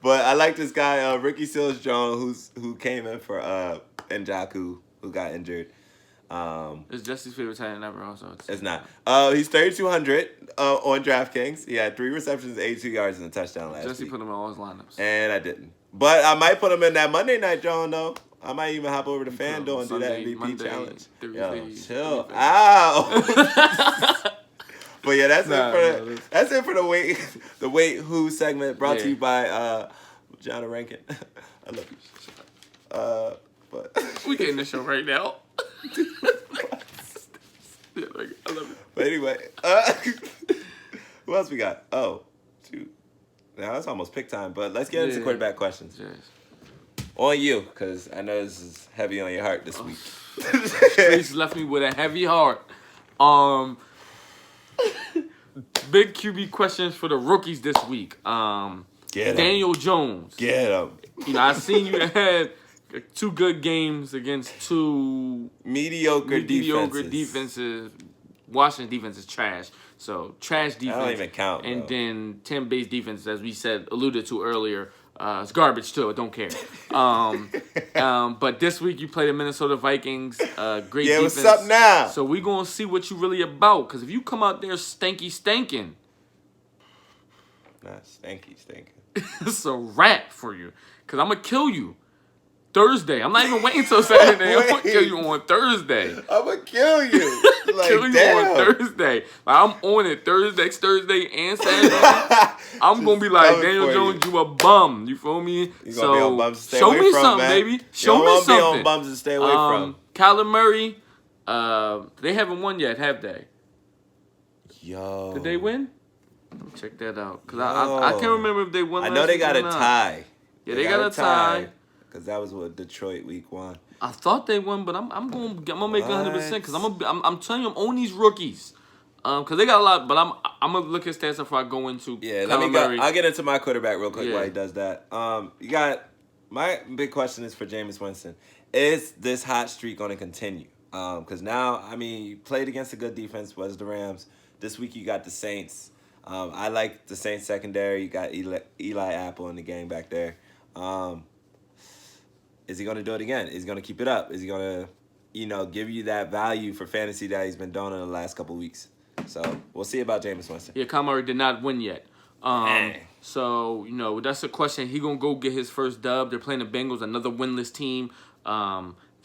I like this guy, Ricky Seals-Jones, who came in for Njoku, who got injured. It's Jesse's favorite tight end ever. Also, it's not. He's 3,200 on DraftKings. He had 3 receptions, 82 yards, and a touchdown last week. Jesse put him in all his lineups, and I didn't. But I might put him in that Monday night, John. Though I might even hop over to FanDuel and do that MVP challenge. Yo, chill out. But yeah, that's it for the Wait Who segment brought to you by John Rankin. I love you. But we getting the show right now. I love it. But anyway, who else we got? Oh, shoot. Now it's almost pick time, but let's get into quarterback questions. Yes. On you, because I know this is heavy on your heart this week. Trace left me with a heavy heart. Big QB questions for the rookies this week. Daniel Jones. Get him. You know, I seen you had 2 good games against 2 mediocre defenses. Washington defense is trash. So, trash defense. I don't even count, And bro. Then Tampa Bay's defense, as we alluded to earlier, it's garbage too. I don't care. But this week you play the Minnesota Vikings. Great defense. What's up now? So we gonna see what you really about. Because if you come out there stinking. Nah, stinking. It's a wrap for you. Because I'm gonna kill you Thursday. I'm not even waiting until Saturday. I'm gonna kill you on Thursday. I'm gonna kill you. Like, kill you on Thursday. Like, I'm on it next Thursday and Saturday. I'm gonna be like, Daniel Jones, you a bum. You feel me? You gonna be on bums to stay show away me from, something, man. baby. Show me something. You don't be on bums to stay away from. Kyler Murray, they haven't won yet, have they? Yo. Did they win? Let me check that out. Because I can't remember if they won last week. I know they got a tie. Yeah, they got a tie. Because that was what Detroit week 1. I thought they won, but I'm gonna make 100% because I'm telling you I'm on these rookies. Because they got a lot, but I'm gonna look at stats before I go into let me go. I'll get into my quarterback real quick while he does that. You got my big question is for Jameis Winston. Is this hot streak gonna continue? Because now, I mean, you played against a good defense, was the Rams. This week you got the Saints. I like the Saints secondary. You got Eli Apple in the game back there. Is he going to do it again? Is he going to keep it up? Is he going to, give you that value for fantasy that he's been doing in the last couple weeks? So we'll see about Jameis Winston. Yeah, Kyle Murray did not win yet. So, that's a question. He going to go get his first dub. They're playing the Bengals, another winless team.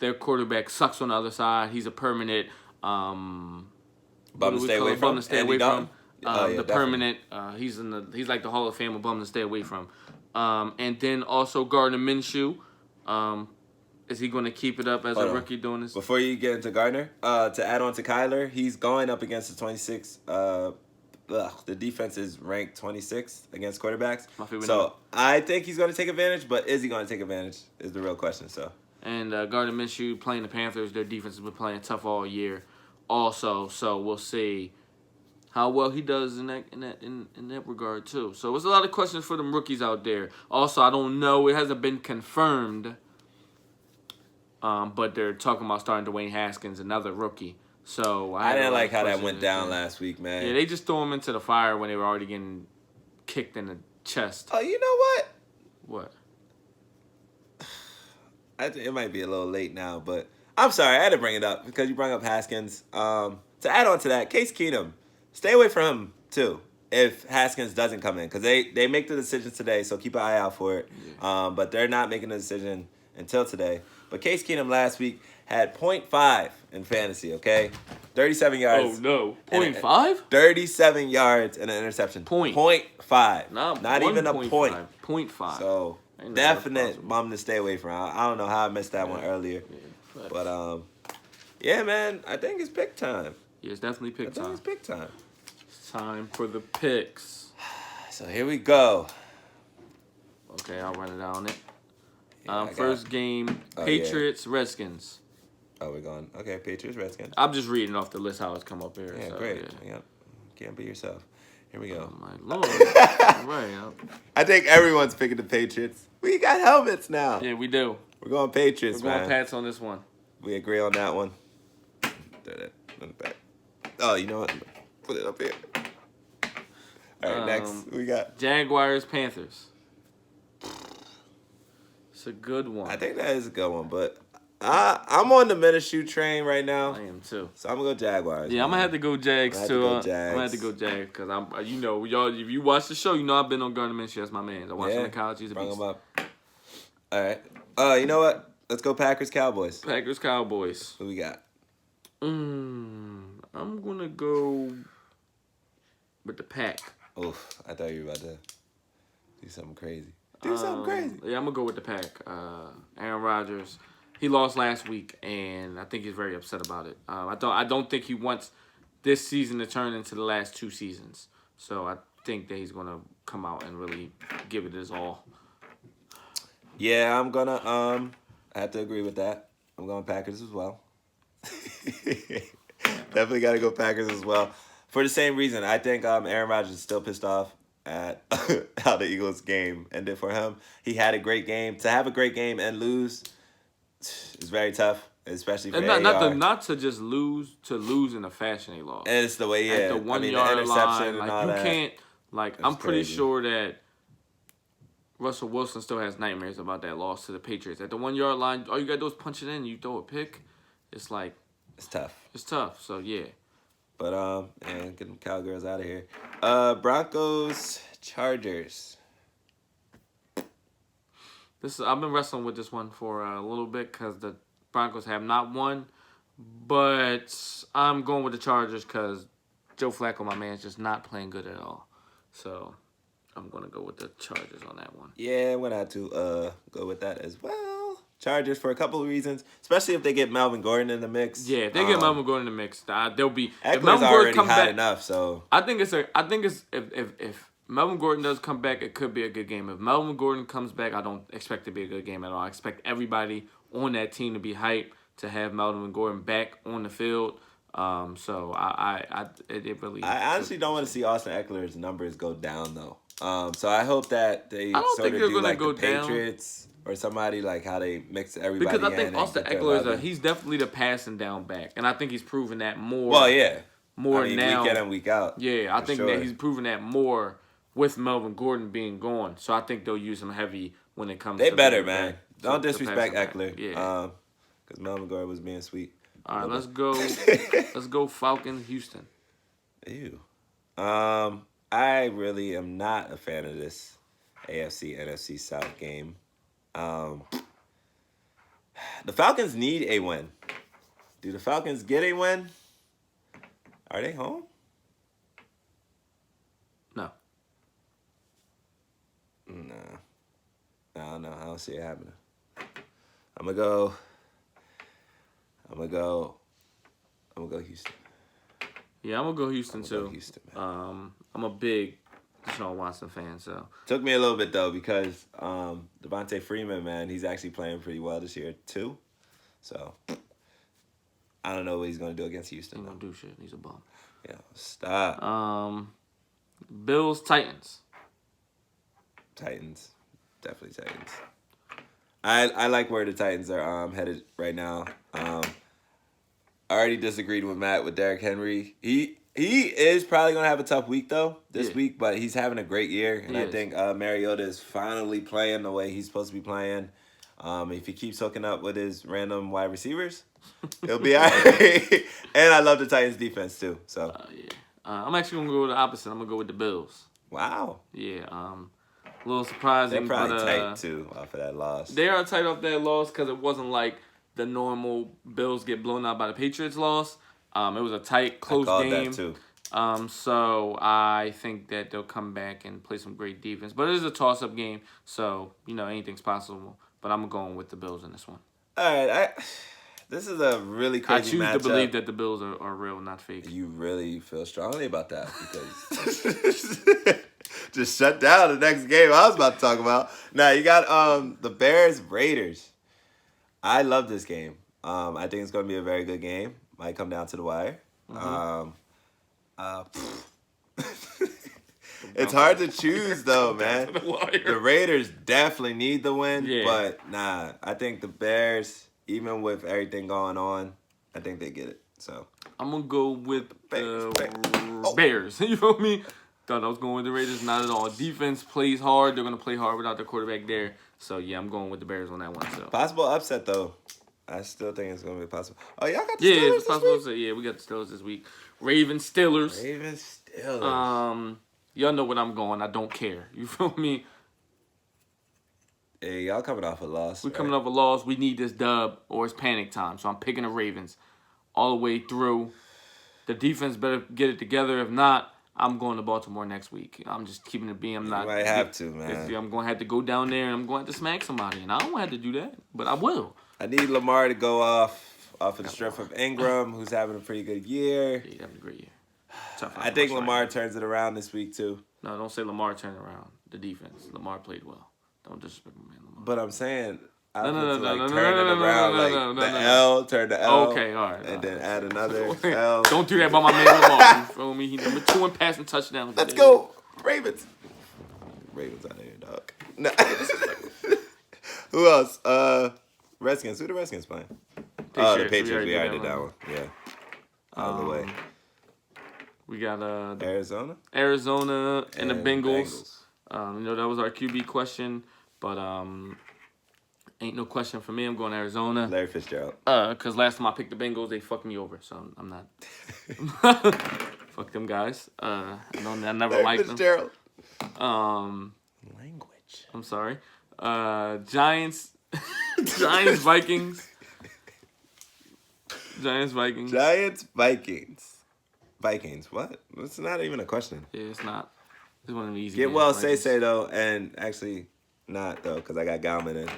Their quarterback sucks on the other side. He's a permanent bum to stay away from. The permanent. He's like the Hall of Fame, a bum to stay away from. And then also Gardner Minshew. Is he going to keep it up as a rookie doing this? Before you get into Gardner, to add on to Kyler, he's going up against the 26. The defense is ranked 26th against quarterbacks. So I think he's going to take advantage, but is he going to take advantage is the real question. So. And Gardner Minshew playing the Panthers, their defense has been playing tough all year, also. So we'll see how well he does in that regard too. So there's a lot of questions for them rookies out there. Also, I don't know; it hasn't been confirmed, but they're talking about starting Dwayne Haskins, another rookie. So I didn't like how that went down last week, man. Yeah, they just threw him into the fire when they were already getting kicked in the chest. Oh, you know what? What? It might be a little late now, but I'm sorry. I had to bring it up because you brought up Haskins. To add on to that, Case Keenum, stay away from him, too, if Haskins doesn't come in. Because they make the decision today, so keep an eye out for it. Yeah. But they're not making a decision until today. But Case Keenum last week had 0.5 in fantasy, okay? 37 yards. Oh, no. 0.5? 37 yards and an interception. 0.5. Not even a point. 0.5. So... definite bum to stay away from. I don't know how I missed that one earlier. Yeah, but, yeah, man, I think it's pick time. Yeah, it's definitely pick time. It's pick time. It's time for the picks. So here we go. Okay, I'll run it down it. First game, Patriots, Redskins. Oh, we're going. Okay, Patriots, Redskins. I'm just reading off the list how it's come up here. Yeah, so, great. Yeah. Can't be yourself. Here we go. Oh, my Lord. Right. I think everyone's picking the Patriots. We got helmets now. Yeah, we do. We're going Patriots, man. We're going Pats on this one. We agree on that one. Throw that on the back. Oh, you know what? Put it up here. All right, next we got Jaguars, Panthers. It's a good one. I think that is a good one, but I'm on the Minshew train right now. I am too. So I'm gonna go Jaguars. Yeah, man. I'm gonna have to go Jags too. I'm gonna have to go Jags because y'all. If you watch the show, I've been on Gardner Minshew. That's my man. I watched him in college. He's a beast. Bring him up. All right. You know what? Let's go Packers, Cowboys. Packers, Cowboys. Who we got? I'm gonna go with the Pack. Oof! I thought you were about to do something crazy. Do something crazy. Yeah, I'm gonna go with the Pack. Aaron Rodgers. He lost last week, and I think he's very upset about it. I don't think he wants this season to turn into the last two seasons. So I think that he's going to come out and really give it his all. Yeah, I'm going to I have to agree with that. I'm going Packers as well. Definitely got to go Packers as well. For the same reason, I think Aaron Rodgers is still pissed off at how the Eagles game ended for him. He had a great game. To have a great game and lose... it's very tough, especially for not to just lose in the fashion they lost. And it's the way, at the 1 yard line, like you can't. Like I'm pretty sure that Russell Wilson still has nightmares about that loss to the Patriots at the 1 yard line. All you gotta do is punch it in. You throw a pick. It's like it's tough. It's tough. So yeah. But and get them Cowgirls out of here. Broncos, Chargers. I've been wrestling with this one for a little bit because the Broncos have not won, but I'm going with the Chargers because Joe Flacco, my man, is just not playing good at all. So I'm going to go with the Chargers on that one. Yeah, I'm going to have to go with that as well. Chargers for a couple of reasons, especially if they get Melvin Gordon in the mix. Yeah, if they get Melvin Gordon in the mix, they'll be. Eckler's if Melvin Gordon comes back enough, so I think it's if Melvin Gordon does come back, it could be a good game. If Melvin Gordon comes back, I don't expect it to be a good game at all. I expect everybody on that team to be hyped to have Melvin Gordon back on the field. So it really. I honestly don't want to see Austin Eckler's numbers go down though. So I hope that I they don't sort think of they're do gonna like the go down Patriots or somebody, like how they mix because everybody I in think and Austin get their Eckler love in. he's definitely the passing down back, and I think he's proven that Well, more. yeah. I More mean, week in now. and week out. Yeah, I For think that sure. he's proven that more with Melvin Gordon being gone. So I think they'll use him heavy when it comes They to better, being man. back, Don't to disrespect passing back. Eckler. Yeah. Because Melvin Gordon was being sweet. All right, let's go. Let's go Falcons, Houston. Ew. I really am not a fan of this AFC NFC South game. The Falcons need a win. Do the Falcons get a win? Are they home? No. No. I don't know. I don't see it happening. I'm gonna go Houston. Yeah, I'm gonna go Houston I'm gonna too. go Houston, man. I'm a big Deshaun Watson fan, so Took me a little bit though because Devontae Freeman, man, he's actually playing pretty well this year too. So I don't know what he's gonna do against Houston. He ain't gonna do shit. He's a bum. Yeah, stop. Bills, Titans. Titans, definitely Titans. I like where the Titans are headed right now. I already disagreed with Matt with Derrick Henry. He is probably gonna have a tough week though this week, but he's having a great year, and I think Mariota is finally playing the way he's supposed to be playing. If he keeps hooking up with his random wide receivers, it'll be all right. And I love the Titans defense too. So yeah, I'm actually gonna go with the opposite. I'm gonna go with the Bills. wow. Yeah. A little surprising. They're probably but, tight too off of that loss. They are tight off that loss because it wasn't like the normal Bills get blown out by the Patriots loss. It was a tight, close game. That too. So I think that they'll come back and play some great defense. But it is a toss-up game, so anything's possible. But I'm going with the Bills in this one. All right, this is a really crazy matchup. I choose to believe that the Bills are real, not fake. You really feel strongly about that because just shut down the next game I was about to talk about. Now you got the Bears Raiders. I love this game. I think it's going to be a very good game. Might come down to the wire. Mm-hmm. It's hard to choose though, man. The Raiders definitely need the win, but nah, I think the Bears, even with everything going on, I think they get it. So I'm gonna go with the Bears. You feel me? Thought I was going with the Raiders. Not at all. Defense plays hard. They're gonna play hard without their quarterback there. So yeah, I'm going with the Bears on that one. So possible upset though. I still think it's gonna be possible. Oh, y'all got the Steelers. Steelers It's possible upset. Yeah, we got the Steelers this week. Ravens, Steelers. Y'all know what I'm going. I don't care. You feel me? Hey, y'all coming off a loss. We're coming off a loss. We need this dub or it's panic time. So I'm picking the Ravens all the way through. The defense better get it together. If not, I'm going to Baltimore next week. I'm just keeping it being. I'm not. You might have to, man. I'm going to have to go down there and I'm going to have to smack somebody. And I don't have to do that, but I will. I need Lamar to go off of the strength of Ingram, who's having a pretty good year. Yeah, he's having a great year. I think Lamar turns it around this week too. No, don't say Lamar turned around. The defense. Lamar played well. Don't disrespect my man Lamar. But I'm saying, no, the L, turn the L. Okay, all right. And then add another L. Don't do that by my man Lamar. You feel me? He's number 2 in passing touchdowns. Let's go, Ravens. Ravens out of here, dog. No. Who else? Redskins. Who the Redskins playing? The Patriots. We already did that one. Yeah. Out of the way. We got Arizona and the Bengals. That was our QB question, but ain't no question for me. I'm going Arizona. Larry Fitzgerald. Because last time I picked the Bengals, they fucked me over, so I'm not. Fuck them guys. I never liked them. Fitzgerald. Language. I'm sorry. Giants, Vikings. Vikings. What? It's not even a question. Yeah, it's not. It's one of the easy. Get well, say though, and actually not though, because I got Galman in.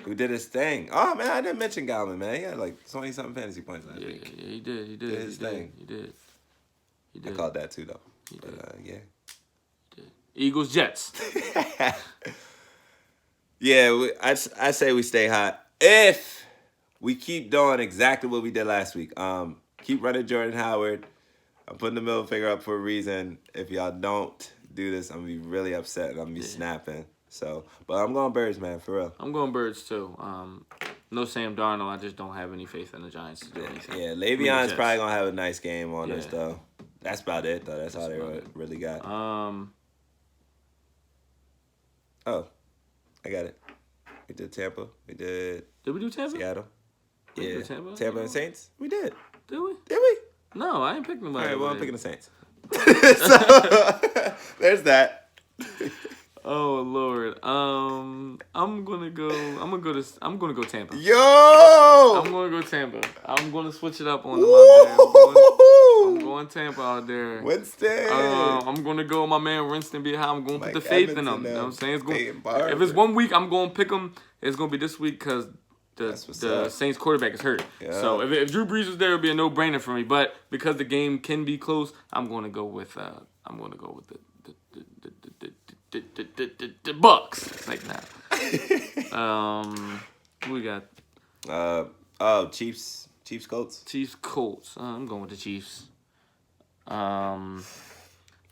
Who did his thing? Oh man, I didn't mention Galman, man. He had like 20-something fantasy points last week. Yeah, he did. He did his thing. He did. I called that too though. Yeah. Eagles, Jets. Yeah, I say we stay hot if we keep doing exactly what we did last week. Keep running Jordan Howard. I'm putting the middle finger up for a reason. If y'all don't do this, I'm going to be really upset and I'm going to be snapping. So, but I'm going Birds, man, for real. I'm going Birds, too. No Sam Darnold. I just don't have any faith in the Giants to do anything. Yeah, Le'Veon's probably going to have a nice game on us, though. That's about it, though. That's all they really got. Oh, I got it. We did Tampa. Did we do Tampa? Seattle. Yeah. Tampa and Saints? We did. Did we? Did we? No, I ain't picking nobody. All right, well, I'm picking the Saints. So, there's that. Oh Lord. I'm gonna go Tampa. Yo! I'm gonna go Tampa. I'm gonna switch it up on them out there. I'm going Tampa out there. Winston. I'm gonna go with my man Winston. I'm gonna put the faith in him. You know what I'm saying? If it's 1 week, I'm gonna pick him. It's gonna be this week because the Saints quarterback is hurt. Yeah. So if Drew Brees was there, it'd be a no-brainer for me. But because the game can be close, I'm gonna go with the Bucks. Like that. Who we got? Chiefs Colts. Chiefs Colts. I'm going with the Chiefs.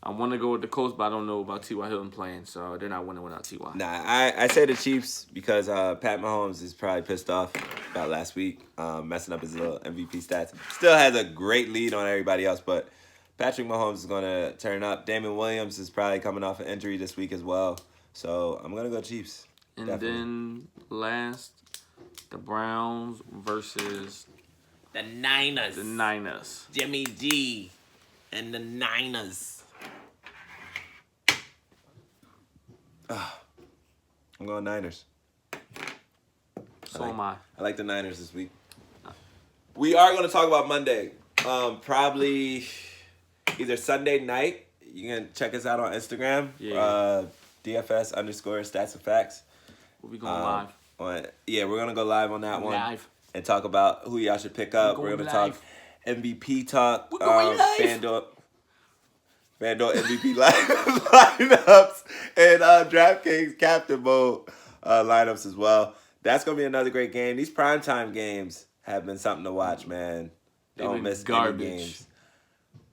I want to go with the Colts, but I don't know about T.Y. Hilton playing, so they're not winning without T.Y. Nah, I say the Chiefs because Pat Mahomes is probably pissed off about last week, messing up his little MVP stats. Still has a great lead on everybody else, but Patrick Mahomes is going to turn up. Damon Williams is probably coming off an injury this week as well. So I'm going to go Chiefs. And then last, the Browns versus the Niners. The Niners. Jimmy G and the Niners. I'm going Niners. So am I. I like the Niners this week. We are going to talk about Monday. Probably either Sunday night. You can check us out on Instagram. Yeah. DFS _ Stats&Facts. We'll be going live. We're going to go live on that one. Live. And talk about who y'all should pick up. We're going to talk MVP talk. We're going live. FanDuel MVP lineups and DraftKings captain mode lineups as well. That's going to be another great game. These primetime games have been something to watch, man. Don't miss garbage. Any games.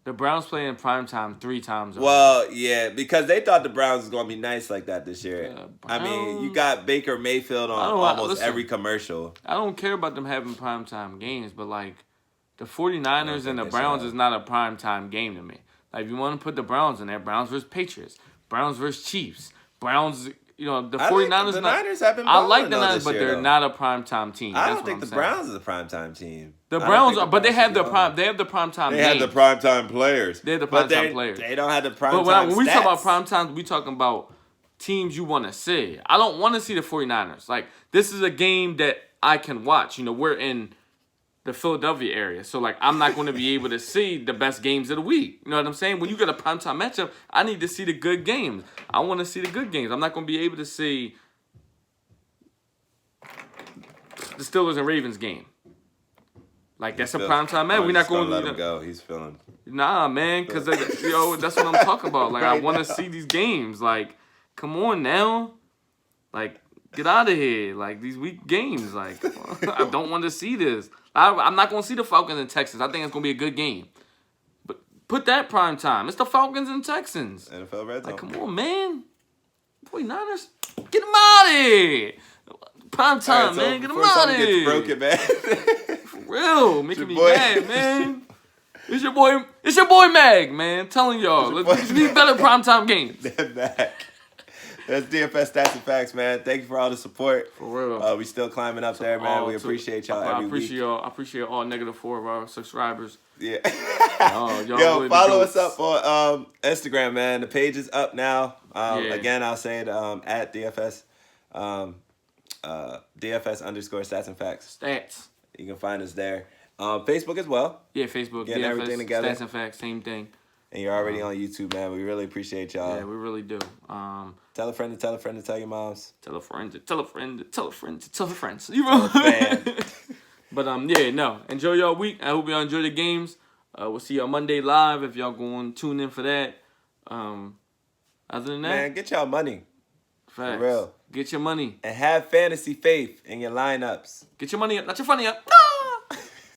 The Browns play in primetime 3 times. Well, yeah, because they thought the Browns was going to be nice like that this year. I mean, you got Baker Mayfield on almost every commercial. I don't care about them having primetime games, but, like, the 49ers and the Browns is not a primetime game to me. Like, if you want to put the Browns in there, Browns versus Patriots, Browns versus Chiefs, Browns, the 49ers. The Niners have been I like the Niners, but they're not a primetime team. I don't think the Browns is a primetime team. The Browns are, but they have the prime. They have the primetime. They have the primetime players. They have the primetime players. They don't have the primetime. But when we talk about primetime, we talking about teams you want to see. I don't want to see the 49ers. Like, this is a game that I can watch. We're in the Philadelphia area. So, like, I'm not going to be able to see the best games of the week. You know what I'm saying? When you get a primetime matchup, I need to see the good games. I want to see the good games. I'm not going to be able to see the Steelers and Ravens game. Like, that's a primetime match. We're not going to let him go. He's feeling. Nah, man, because, that's what I'm talking about. Like, I want to see these games. Like, come on now. Like, get out of here. Like, these weak games. Like, I don't want to see this. I'm not going to see the Falcons and Texans. I think it's going to be a good game. But put that prime time. It's the Falcons and Texans. NFL Red Zone. Like, come on, man. 49ers, get them out of here. Prime time, man. Get them out of here. Broken, man. For real. Making me mad, man. It's your boy Mag, man. Telling y'all. Let's be better primetime games. That's DFS Stats&Facts, man. Thank you for all the support. For real. We still climbing up there, man. We appreciate y'all every week. I appreciate all -4 of our subscribers. Yeah. Yo, really follow us up on Instagram, man. The page is up now. Again, I'll say it at DFS. DFS _ Stats&Facts. Stats. You can find us there. Facebook as well. Yeah, Facebook. Getting DFS, everything together. Stats&Facts, same thing. And you're already on YouTube, man. We really appreciate y'all. Yeah, we really do. Tell a friend to tell a friend to tell your moms. Tell a friend to tell a friend to tell a friend to tell a friend. You know? But enjoy y'all week. I hope y'all enjoy the games. We'll see y'all Monday live if y'all going to tune in for that. Other than that, man, get y'all money. Facts. For real. Get your money. And have fantasy faith in your lineups. Get your money up, not your funny up.